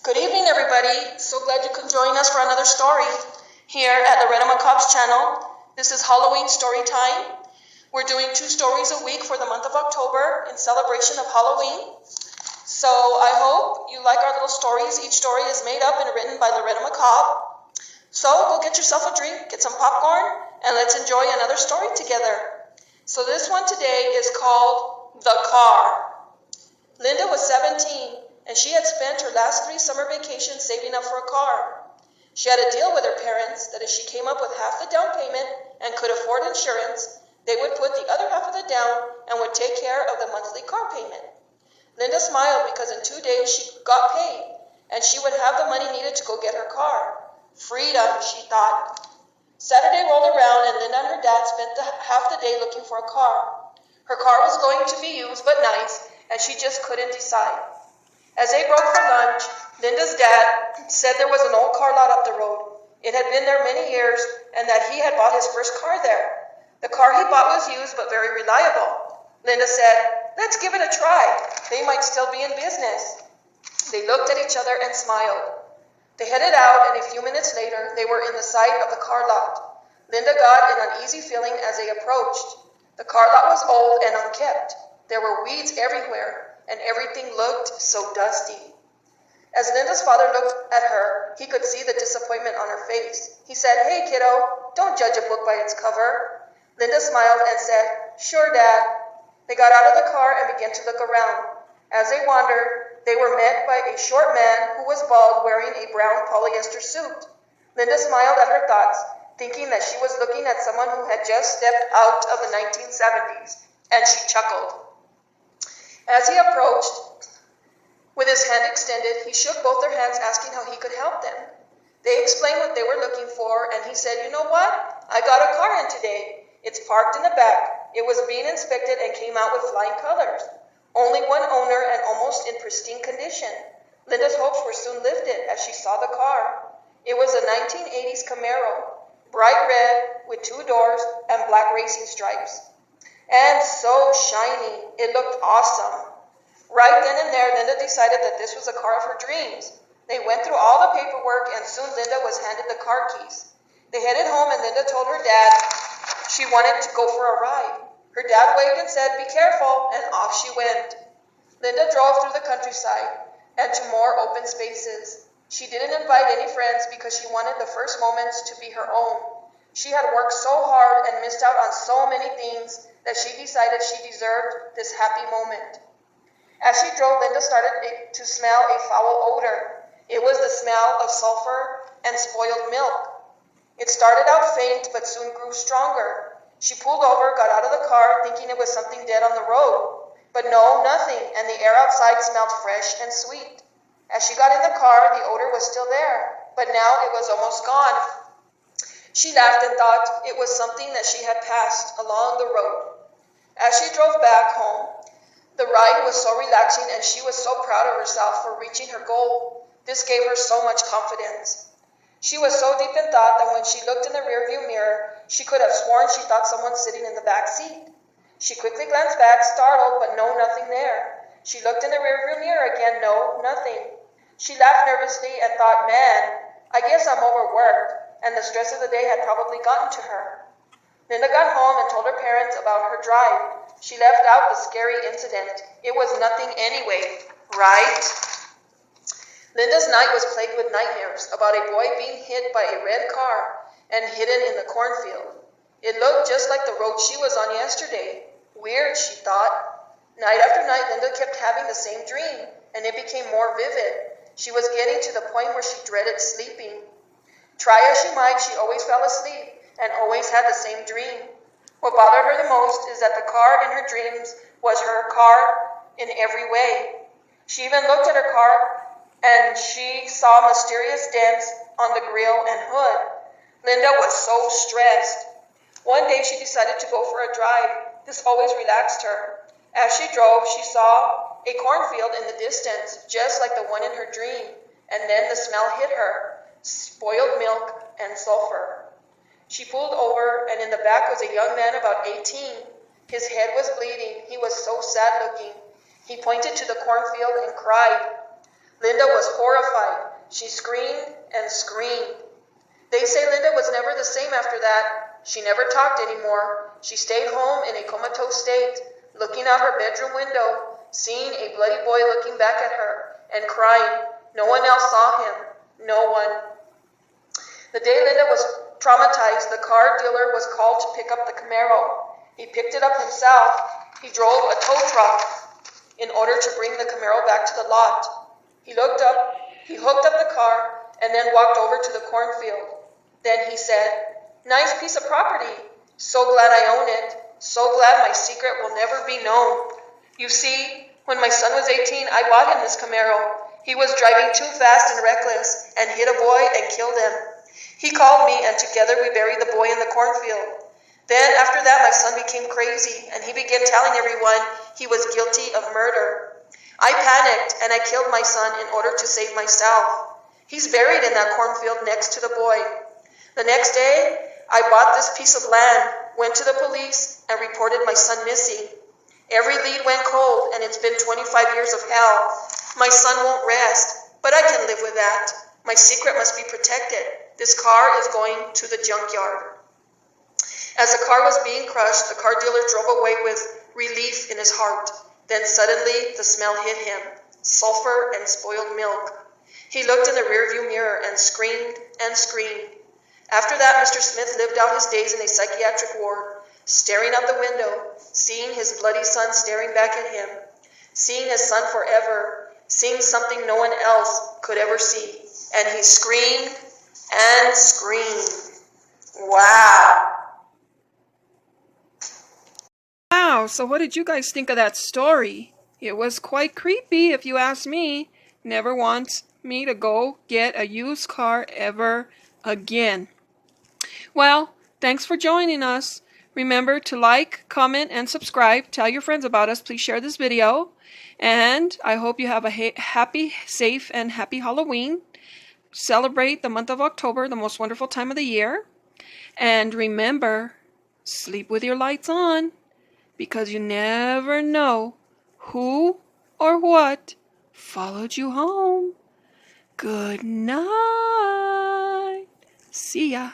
Good evening, everybody. So glad you could join us for another story here at Loretta Macabre's channel. This is Halloween story time. We're doing 2 stories a week for the month of October in celebration of Halloween. So I hope you like our little stories. Each story is made up and written by Loretta Macabre. So go get yourself a drink, get some popcorn, and let's enjoy another story together. So this one today is called The Car. Linda was 17. And she had spent her last 3 summer vacations saving up for a car. She had a deal with her parents that if she came up with half the down payment and could afford insurance, they would put the other half of the down and would take care of the monthly car payment. Linda smiled because in 2 days she got paid, and she would have the money needed to go get her car. Freedom, she thought. Saturday rolled around, and Linda and her dad spent half the day looking for a car. Her car was going to be used but nice, and she just couldn't decide. As they broke for lunch, Linda's dad said there was an old car lot up the road. It had been there many years, and that he had bought his first car there. The car he bought was used but very reliable. Linda said, "Let's give it a try. They might still be in business." They looked at each other and smiled. They headed out, and a few minutes later, they were in the sight of the car lot. Linda got an uneasy feeling as they approached. The car lot was old and unkept. There were weeds everywhere, and everything looked so dusty. As Linda's father looked at her, he could see the disappointment on her face. He said, "Hey, kiddo, don't judge a book by its cover." Linda smiled and said, "Sure, Dad." They got out of the car and began to look around. As they wandered, they were met by a short man who was bald, wearing a brown polyester suit. Linda smiled at her thoughts, thinking that she was looking at someone who had just stepped out of the 1970s, and she chuckled. As he approached, with his hand extended, he shook both their hands, asking how he could help them. They explained what they were looking for, and he said, "You know what? I got a car in today. It's parked in the back. It was being inspected and came out with flying colors. Only one owner and almost in pristine condition." Linda's hopes were soon lifted as she saw the car. It was a 1980s Camaro, bright red with 2 doors and black racing stripes. And so shiny, it looked awesome. Right then and there, Linda decided that this was a car of her dreams. They went through all the paperwork, and soon Linda was handed the car keys. They headed home, and Linda told her dad she wanted to go for a ride. Her dad waved and said, "Be careful," and off she went. Linda drove through the countryside and to more open spaces. She didn't invite any friends because she wanted the first moments to be her own. She had worked so hard and missed out on so many things that she decided she deserved this happy moment. As she drove, Linda started to smell a foul odor. It was the smell of sulfur and spoiled milk. It started out faint, but soon grew stronger. She pulled over, got out of the car, thinking it was something dead on the road. But no, nothing, and the air outside smelled fresh and sweet. As she got in the car, the odor was still there, but now it was almost gone. She laughed and thought it was something that she had passed along the road. As she drove back home, the ride was so relaxing, and she was so proud of herself for reaching her goal. This gave her so much confidence. She was so deep in thought that when she looked in the rearview mirror, she could have sworn she thought someone sitting in the back seat. She quickly glanced back, startled, but no, nothing there. She looked in the rearview mirror again, no, nothing. She laughed nervously and thought, "Man, I guess I'm overworked," and the stress of the day had probably gotten to her. Linda got home and told her parents about her drive. She left out the scary incident. It was nothing anyway, right? Linda's night was plagued with nightmares about a boy being hit by a red car and hidden in the cornfield. It looked just like the road she was on yesterday. Weird, she thought. Night after night, Linda kept having the same dream, and it became more vivid. She was getting to the point where she dreaded sleeping. Try as she might, she always fell asleep and always had the same dream. What bothered her the most is that the car in her dreams was her car in every way. She even looked at her car and she saw mysterious dents on the grille and hood. Linda was so stressed. One day she decided to go for a drive. This always relaxed her. As she drove, she saw a cornfield in the distance, just like the one in her dream, and then the smell hit her, spoiled milk and sulfur. She pulled over, and in the back was a young man about 18. His head was bleeding. He was so sad looking. He pointed to the cornfield and cried. Linda was horrified. She screamed and screamed. They say Linda was never the same after that. She never talked anymore. She stayed home in a comatose state, looking out her bedroom window, seeing a bloody boy looking back at her, and crying. No one else saw him. No one. The day Linda was traumatized, the car dealer was called to pick up the Camaro. He picked it up himself. He drove a tow truck in order to bring the Camaro back to the lot. He hooked up the car, and then walked over to the cornfield. Then he said, "Nice piece of property. So glad I own it. So glad my secret will never be known. You see, when my son was 18, I bought him this Camaro. He was driving too fast and reckless and hit a boy and killed him. He called me, and together we buried the boy in the cornfield. Then after that, my son became crazy, and he began telling everyone he was guilty of murder. I panicked, and I killed my son in order to save myself. He's buried in that cornfield next to the boy. The next day, I bought this piece of land, went to the police, and reported my son missing. Every lead went cold, and it's been 25 years of hell. My son won't rest, but I can live with that. My secret must be protected. This car is going to the junkyard." As the car was being crushed, the car dealer drove away with relief in his heart. Then suddenly the smell hit him, sulfur and spoiled milk. He looked in the rearview mirror and screamed and screamed. After that, Mr. Smith lived out his days in a psychiatric ward, staring out the window, seeing his bloody son staring back at him, seeing his son forever, seeing something no one else could ever see. And he screamed and screamed. Wow. Wow, so what did you guys think of that story? It was quite creepy, if you ask me. Never wants me to go get a used car ever again. Well, thanks for joining us. Remember to like, comment, and subscribe. Tell your friends about us. Please share this video. And I hope you have a happy, safe, and happy Halloween. Celebrate the month of October, the most wonderful time of the year. And remember, sleep with your lights on, because you never know who or what followed you home. Good night. See ya.